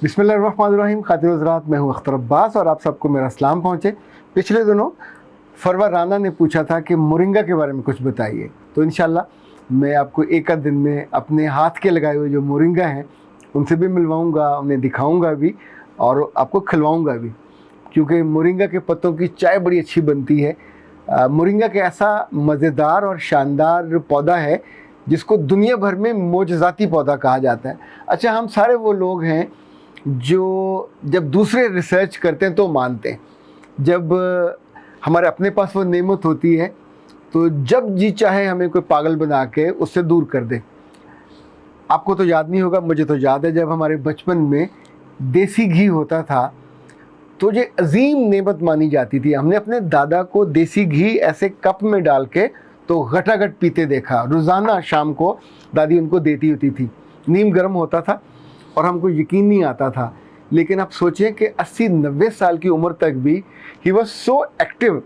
बिस्मिल्लाहिर्रहमानिर्रहीम। खातिर हज़रात, मैं हूँ अख्तर अब्बास और आप सबको मेरा सलाम पहुँचे। पिछले दिनों फरवर राना ने पूछा था कि मोरिंगा के बारे में कुछ बताइए, तो इंशाल्लाह मैं आपको एक आध दिन में अपने हाथ के लगाए हुए जो मोरिंगा हैं उनसे भी मिलवाऊँगा, उन्हें दिखाऊँगा भी और आपको खिलवाऊँगा भी, क्योंकि मोरिंगा के पत्तों की चाय बड़ी अच्छी बनती है। मोरिंगा के ऐसा मज़ेदार और शानदार पौधा है जिसको दुनिया भर में मोजज़ाती पौधा कहा जाता है। अच्छा, हम सारे वो लोग हैं जो जब दूसरे रिसर्च करते हैं तो मानते हैं, जब हमारे अपने पास वो नेमत होती है तो जब जी चाहे हमें कोई पागल बना के उससे दूर कर दे। आपको तो याद नहीं होगा, मुझे तो याद है, जब हमारे बचपन में देसी घी होता था तो ये अजीम नेमत मानी जाती थी। हमने अपने दादा को देसी घी ऐसे कप में डाल के तो घटाघट पीते देखा। रोज़ाना शाम को दादी उनको देती होती थी। नीम गर्म होता था और हमको यकीन नहीं आता था, लेकिन आप सोचें कि 80-90 साल की उम्र तक भी ही वॉज सो एक्टिव।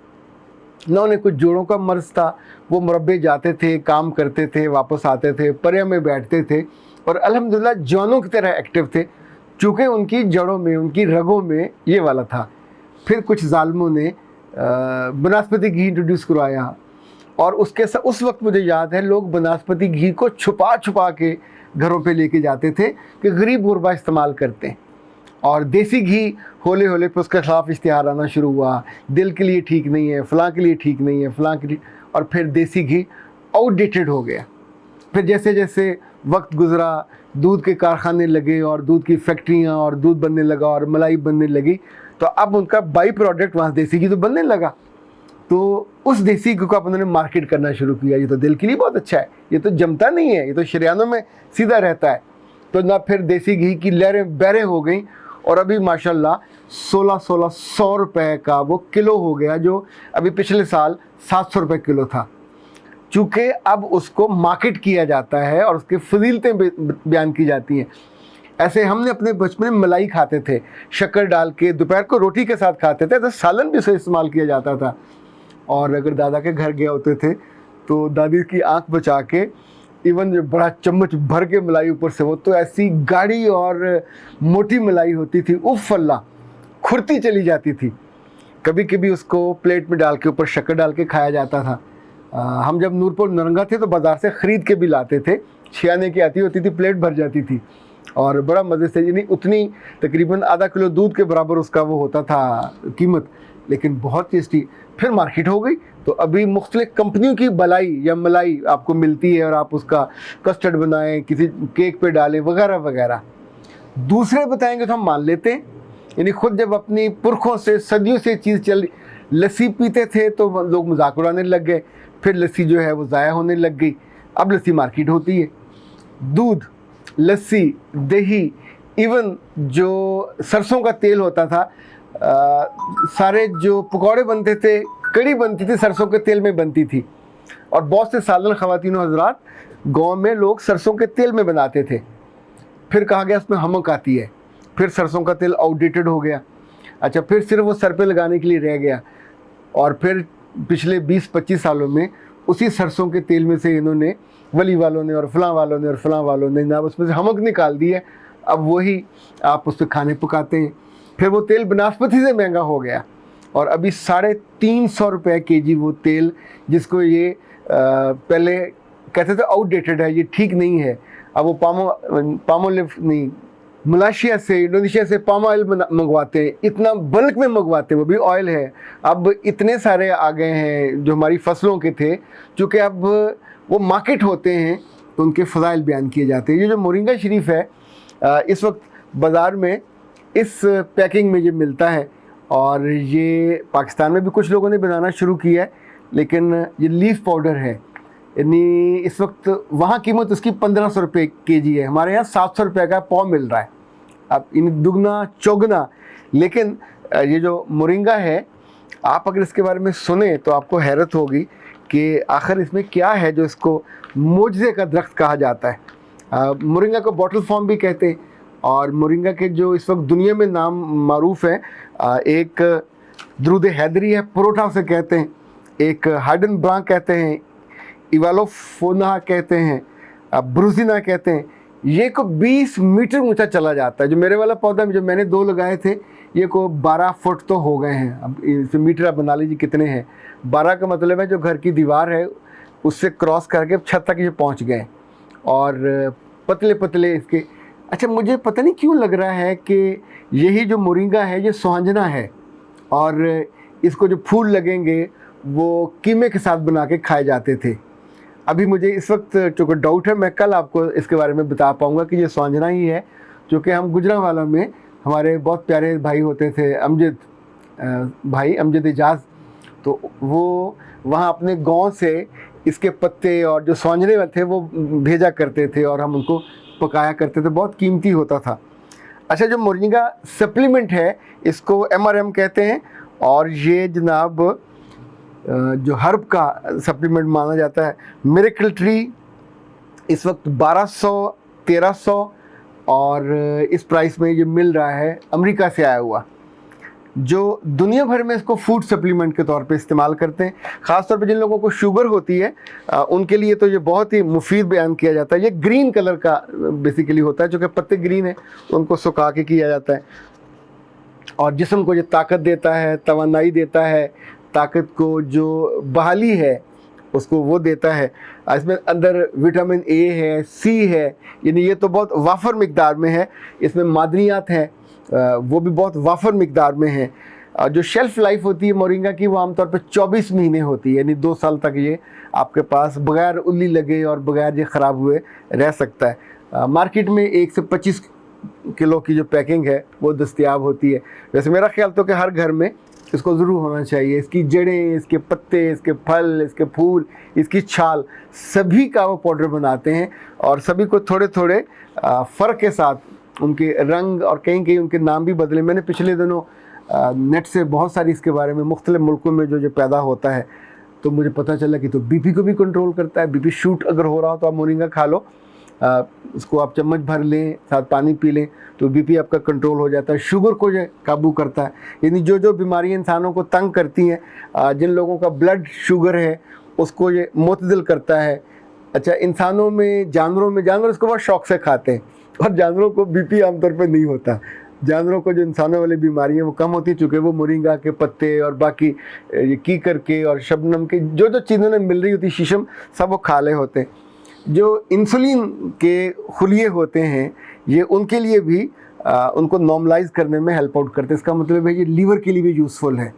ना उन्हें कुछ जोड़ों का मर्ज था, वो मुरब्बे जाते थे, काम करते थे, वापस आते थे, पर्या में बैठते थे और अल्हम्दुलिल्लाह जवानों की तरह एक्टिव थे, चूँकि उनकी जड़ों में, उनकी रगों में ये वाला था। फिर कुछ ज़ालिमों ने बनस्पति घी इंट्रोड्यूस करवाया और उस वक्त मुझे याद है लोग बनस्पति घी को छुपा छुपा के घरों पे लेके जाते थे कि गरीब गुरबा इस्तेमाल करते हैं। और देसी घी होले होले पे उसके खिलाफ इश्तिहार आना शुरू हुआ, दिल के लिए ठीक नहीं है, फ़लाँ के लिए ठीक नहीं है, फ़लाँ के लिए, और फिर देसी घी आउटडेटेड हो गया। फिर जैसे जैसे वक्त गुज़रा, दूध के कारखाने लगे और दूध की फैक्ट्रियाँ और दूध बनने लगा और मलाई बनने लगी, तो अब उनका बाई प्रोडक्ट वहाँ देसी घी तो बनने लगा। तो उस देसी घी को अब उन्होंने मार्केट करना शुरू किया। ये तो दिल के लिए बहुत अच्छा है, ये तो जमता नहीं है, ये तो शरियानों में सीधा रहता है। तो ना फिर देसी घी की लहरें बहरें हो गई और अभी माशाल्लाह 1600 रुपये का वो किलो हो गया, जो अभी पिछले साल 700 रुपये किलो था। चूँकि अब उसको मार्केट किया जाता है और उसकी फजीलतें बयान की जाती हैं। ऐसे हमने अपने बचपन में मलाई खाते थे, शक्कर डाल के दोपहर को रोटी के साथ खाते थे, तो सालन भी उसे इस्तेमाल किया जाता था। और अगर दादा के घर गए होते थे तो दादी की आंख बचा के इवन जो बड़ा चम्मच भर के मलाई ऊपर से, वो तो ऐसी गाढ़ी और मोटी मलाई होती थी, उफ़ अल्लाह, खुरती चली जाती थी। कभी कभी उसको प्लेट में डाल के ऊपर शक्कर डाल के खाया जाता था। हम जब नूरपुर नरंगा थे तो बाज़ार से ख़रीद के भी लाते थे, 6 आने की आती होती थी, प्लेट भर जाती थी और बड़ा मज़े से, यानी उतनी तकरीबन आधा किलो दूध के बराबर उसका वो होता था कीमत, लेकिन बहुत टेस्टी। फिर मार्केट हो गई तो अभी मुख्तलिफ कंपनियों की बलाई या मलाई आपको मिलती है और आप उसका कस्टर्ड बनाएं, किसी केक पे डालें वगैरह वगैरह। दूसरे बताएंगे तो हम मान लेते हैं, यानी खुद जब अपनी पुरखों से सदियों से चीज़ चल, लस्सी पीते थे तो लोग मजाक उड़ाने लग गए, फिर लस्सी जो है वो ज़ाया होने लग गई, अब लस्सी मार्केट होती है। दूध, लस्सी, दही, इवन जो सरसों का तेल होता था, सारे जो पकौड़े बनते थे, कड़ी बनती थी, सरसों के तेल में बनती थी। और बहुत से सालन ख़वातीन हज़रात गाँव में लोग सरसों के तेल में बनाते थे। फिर कहा गया उसमें हमक आती है, फिर सरसों का तेल आउटडेटेड हो गया। अच्छा, फिर सिर्फ वो सर पे लगाने के लिए रह गया और फिर पिछले 20-25 सालों में उसी सरसों के तेल में से इन्होंने, वली वालों ने और फलां वालों ने और फलां वालों ने ना उसमें से हमक निकाल दी है। अब वही आप उस पर खाने पकाते हैं। फिर वो तेल बनस्पति से महंगा हो गया और अभी 350 रुपये केजी वो तेल, जिसको ये पहले कहते थे आउटडेटेड है, ये ठीक नहीं है। अब वो पामोलिव नहीं, मलेशिया से, इंडोनेशिया से पाम ऑयल मंगवाते हैं, इतना बल्क में मंगवाते हैं, वो भी ऑयल है। अब इतने सारे आ गए हैं जो हमारी फसलों के थे, चूँकि अब वो मार्केट होते हैं तो उनके फ़ज़ाइल बयान किए जाते हैं। ये जो मोरिंगा शरीफ है इस वक्त बाज़ार में इस पैकिंग में ये मिलता है और ये पाकिस्तान में भी कुछ लोगों ने बनाना शुरू किया है, लेकिन ये लीफ पाउडर है, यानी इस वक्त वहाँ कीमत उसकी 1500 रुपये केजी है, हमारे यहाँ 700 रुपये का पाव मिल रहा है। अब इन दुगना चौगना। लेकिन ये जो मोरिंगा है, आप अगर इसके बारे में सुने तो आपको हैरत होगी कि आखिर इसमें क्या है जो इसको मोजज़े का दरख्त कहा जाता है। मोरिंगा को बॉटल फॉर्म भी कहते हैं और मोरिंगा के जो इस वक्त दुनिया में नाम मारूफ़ है, एक दरूद हैदरी है, परोठा उसे कहते हैं, एक हाइडन ब्रांक कहते हैं, इवालोफोना कहते हैं, ब्रूजिना कहते हैं। ये को 20 मीटर ऊंचा चला जाता है। जो मेरे वाला पौधा जो मैंने 2 लगाए थे, ये को 12 फुट तो हो गए हैं। अब इस मीटर आप बना लीजिए कितने हैं। 12 का मतलब है जो घर की दीवार है उससे क्रॉस करके छत तक ये पहुंच गए, और पतले पतले इसके। अच्छा, मुझे पता नहीं क्यों लग रहा है कि यही जो मोरिंगा है ये सुहांजना है, और इसको जो फूल लगेंगे वो कीमे के साथ बना के खाए जाते थे। अभी मुझे इस वक्त चूँकि डाउट है, मैं कल आपको इसके बारे में बता पाऊँगा कि ये सुहांजना ही है। क्योंकि हम गुजरांवाला में हमारे बहुत प्यारे भाई होते थे, अमजद भाई, अमजद एजाज, तो वो वहाँ अपने गांव से इसके पत्ते और जो सुहांजने थे वो भेजा करते थे, और हम उनको पकाया करते थे, बहुत कीमती होता था। अच्छा, जो मोरिंगा सप्लीमेंट है इसको MRM कहते हैं, और ये जनाब जो हर्ब का सप्लीमेंट माना जाता है। मिरेकल ट्री इस वक्त 1200-1300 और इस प्राइस में ये मिल रहा है, अमेरिका से आया हुआ। जो दुनिया भर में इसको फूड सप्लीमेंट के तौर पे इस्तेमाल करते हैं, ख़ास तौर पे जिन लोगों को शुगर होती है उनके लिए तो ये बहुत ही मुफीद बयान किया जाता है। ये ग्रीन कलर का बेसिकली होता है, चूँकि पत्ते ग्रीन है तो उनको सुखा के किया जाता है, और जिस्म को ये ताकत देता है, तवानाई देता है, ताकत को जो बहाली है उसको वो देता है। इसमें अंदर विटामिन A है, C है, यानी ये तो बहुत वाफर मिकदार में है। इसमें मादनियात हैं, वो भी बहुत वाफर मिकदार में है। जो शेल्फ़ लाइफ होती है मोरिंगा की वो आमतौर पर 24 महीने होती है, यानी 2 साल तक ये आपके पास बगैर उल्ली लगे और बगैर ये ख़राब हुए रह सकता है। मार्केट में 1 से 25 किलो की जो पैकिंग है वो दस्तयाब होती है। वैसे मेरा ख्याल तो कि हर घर में इसको ज़रूर होना चाहिए। इसकी जड़ें, इसके पत्ते, इसके फल, इसके फूल, इसकी छाल, सभी का वो पाउडर बनाते हैं, और सभी को थोड़े थोड़े फ़र्क के साथ उनके रंग और कहीं कहीं उनके नाम भी बदले। मैंने पिछले दिनों नेट से बहुत सारी इसके बारे में मुख्तलिफ मुल्कों में जो पैदा होता है तो मुझे पता चला कि तो बीपी को भी कंट्रोल करता है। बीपी शूट अगर हो रहा हो तो आप मोरिंगा खा लो, उसको आप चम्मच भर लें, साथ पानी पी लें तो बीपी आपका कंट्रोल हो जाता है। शुगर को जो काबू करता है, यानी जो बीमारियां इंसानों को तंग करती हैं, जिन लोगों का ब्लड शुगर है उसको ये मुतदिल करता है। अच्छा, इंसानों में, जानवर इसको बहुत शौक से खाते हैं, और जानवरों को बीपी आमतौर पर नहीं होता। जानवरों को जो इंसानों वाली बीमारियां वो कम होती, चूँकि वो मोरिंगा के पत्ते और बाकी ये कीकर के और शबनम के जो चीज़ों ने मिल रही होती, शीशम, सब वो खा ले होते हैं। जो इंसुलिन के खुलिये होते हैं ये उनके लिए भी उनको नॉर्मलाइज करने में हेल्प आउट करते हैं। इसका मतलब है ये लीवर के लिए भी यूज़फुल है।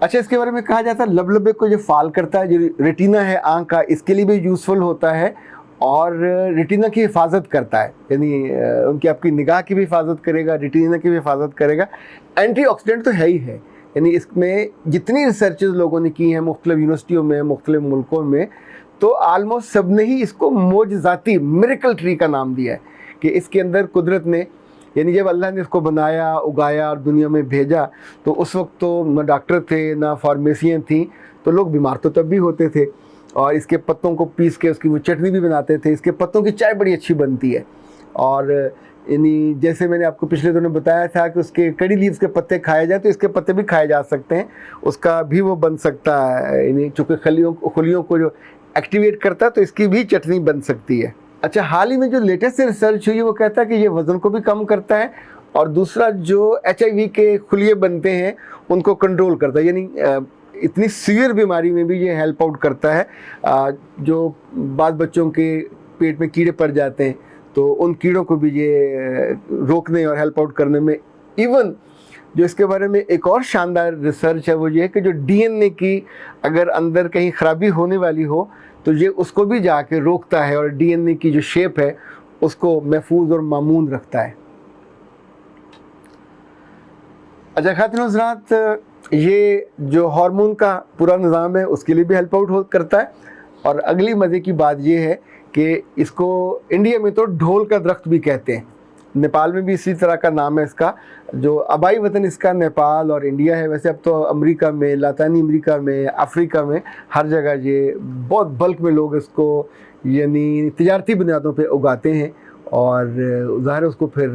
अच्छा, इसके बारे में कहा जाता है लबलबे को जो फाल करता है, जो रेटिना है आँख का, इसके लिए भी यूज़फुल होता है, और रेटिना की हिफाजत करता है, यानी उनकी आपकी निगाह की भी हिफाजत करेगा, रेटिना की भी हिफाजत करेगा। एंटीऑक्सीडेंट तो है ही है, यानी इसमें जितनी रिसर्चेस लोगों ने की हैं मुख्तलिफ यूनिवर्सिटियों में, मुख्तलिफ मुल्कों में, तो आलमोस्ट सब ने ही इसको मोजज़ाती मिरेकल ट्री का नाम दिया है कि इसके अंदर कुदरत ने, यानी जब अल्लाह ने इसको बनाया, उगाया और दुनिया में भेजा, तो उस वक्त तो ना डॉक्टर थे ना फार्मेसियाँ थी, तो लोग बीमार तो तब भी होते थे। और इसके पत्तों को पीस के उसकी वो चटनी भी बनाते थे। इसके पत्तों की चाय बड़ी अच्छी बनती है, और यानी जैसे मैंने आपको पिछले दिनों बताया था कि उसके कड़ी लीव्स के पत्ते खाए जाए तो इसके पत्ते भी खाए जा सकते हैं, उसका भी वो बन सकता है, यानी चूँकि खलियों को जो एक्टिवेट करता है तो इसकी भी चटनी बन सकती है। अच्छा, हाल ही में जो लेटेस्ट रिसर्च हुई है वो कहता है कि ये वज़न को भी कम करता है, और दूसरा जो HIV के खुलिये बनते हैं उनको कंट्रोल करता है, यानी इतनी सीवियर बीमारी में भी ये हेल्प आउट करता है। जो बाद बच्चों के पेट में कीड़े पड़ जाते हैं तो उन कीड़ों को भी ये रोकने और हेल्प आउट करने में। इवन जो इसके बारे में एक और शानदार रिसर्च है वो ये है कि जो DNA की अगर अंदर कहीं ख़राबी होने वाली हो तो ये उसको भी जाके रोकता है, और DNA की जो शेप है उसको महफूज और मामून रखता है। अच्छा खातिन हज़रात, ये जो हार्मोन का पूरा निज़ाम है उसके लिए भी हेल्प आउट करता है। और अगली मज़े की बात ये है कि इसको इंडिया में तो ढोल का दरख्त भी कहते हैं, नेपाल में भी इसी तरह का नाम है इसका। जो आबाई वतन इसका नेपाल और इंडिया है, वैसे अब तो अमेरिका में, लातीनी अमेरिका में, अफ्रीका में हर जगह ये बहुत बल्क में लोग इसको यानी तिजारती बुनियादों पे उगाते हैं और ज़ाहिर उसको फिर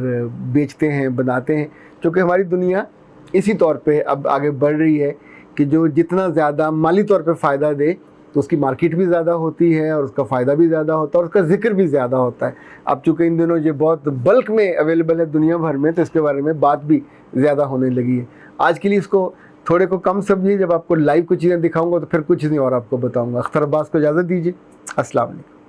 बेचते हैं, बनाते हैं। क्योंकि हमारी दुनिया इसी तौर पे अब आगे बढ़ रही है कि जो जितना ज़्यादा माली तौर पे फ़ायदा दे تو اس کی مارکیٹ بھی زیادہ ہوتی ہے اور اس کا فائدہ بھی زیادہ ہوتا ہے اور اس کا ذکر بھی زیادہ ہوتا ہے. اب چونکہ ان دنوں یہ بہت بلک میں اویلیبل ہے دنیا بھر میں، تو اس کے بارے میں بات بھی زیادہ ہونے لگی ہے. آج کے لیے اس کو تھوڑے کو کم سمجھیے، جب آپ کو لائیو کچھ چیزیں دکھاؤں گا تو پھر کچھ نہیں اور آپ کو بتاؤں گا. اختر عباس کو اجازت دیجیے. السلام علیکم.